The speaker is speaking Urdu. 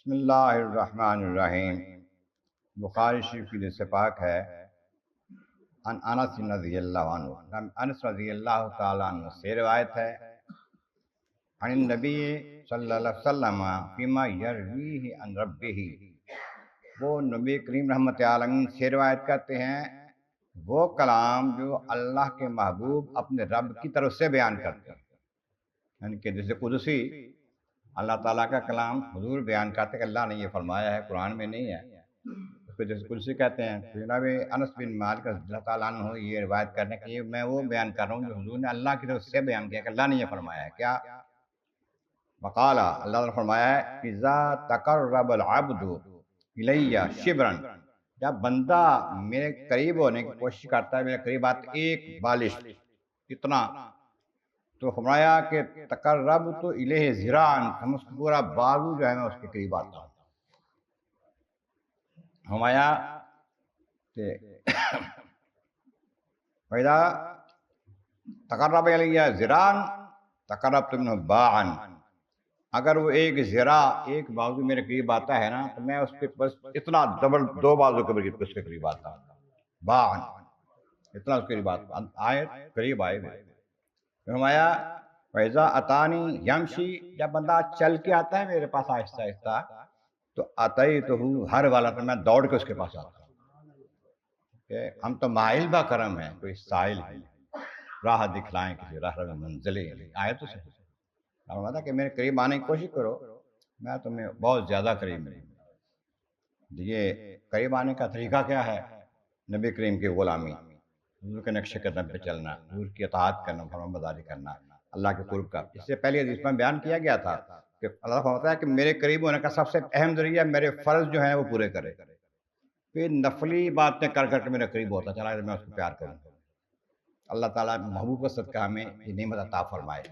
بسم اللہ الرحمن الرحیم۔ بخاری شریف کی سے پاک ہے ان انس رضی اللہ عنہ، انس رضی اللہ تعالیٰ عنہ سے روایت ہے عن النبی صلی اللہ علیہ وسلم فیما یرویہ عن ربہ، وہ نبی کریم رحمۃ عالمین سے روایت کرتے ہیں وہ کلام جو اللہ کے محبوب اپنے رب کی طرف سے بیان کرتے ہیں، یعنی کہ جیسے قدسی اللہ تعالیٰ کا کلام حضور بیان کرتے ہیں کہ اللہ نے یہ فرمایا ہے، قرآن میں نہیں ہے، اس کو جیسے قدسی کہتے ہیں۔ تو جناب انس بن مالک رضی اللہ تعالیٰ عنہ یہ روایت کرنے کہ یہ میں وہ بیان کر رہا ہوں جو حضور نے اللہ کی طرف سے بیان کیا کہ اللہ نے یہ فرمایا ہے۔ کیا وقال، اللہ نے فرمایا ہے اذا تقرب العبد الیہ شبرا، جب بندہ میرے قریب ہونے کی کوشش کرتا ہے، میرے قریب آتا ایک بالش اتنا، تو فرمایا کہ تقرب تو الیہ ذراعا، ہم اس کا پورا بازو جو ہے میں اس کے قریب آتا ہوں۔ فرمایا کہ فَإِذَا تقرب الیہ ذراعا تقربت منہ باعا، اگر وہ ایک ذراع ایک بازو میرے قریب آتا ہے نا تو میں اس کے بس اتنا ڈبل دو بازو کے قریب اس کے قریب آتا ہوں، باعا اتنا اس کے قریب آتا ہوں، آئے قریب آئے گئے۔ فرمایا فیضا اتانی یمشی، جب بندہ چل کے آتا ہے میرے پاس آہستہ آہستہ، تو آتے تو ہر والا تو میں دوڑ کے اس کے پاس آتا ہوں کہ ہم تو مائل با کرم ہیں، کوئی سائل ہے، راہ دکھلائیں کسی راہ منزلیں آئے تو صحیح۔ فرمایا کہ میرے قریب آنے کی کوشش کرو، میں تمہیں بہت زیادہ قریب ملوں۔ یہ قریب آنے کا طریقہ کیا ہے؟ نبی کریم کی غلامی، حضور کے نقش قدم پہ چلنا، حضور کی اطاعت کرنا، فرمانبرداری کرنا، اللہ کے قرب کا۔ اس سے پہلے حدیث میں بیان کیا گیا تھا کہ اللہ فرماتا ہے کہ میرے قریب ہونے کا سب سے اہم ذریعہ میرے فرض جو ہیں وہ پورے کرے، پھر نفلی باتیں کر کر کے میرے قریب ہوتا چلا، میں اس کو پیار کروں۔ اللہ تعالیٰ محبوب کا صدقہ ہمیں یہ نعمت عطا فرمائے۔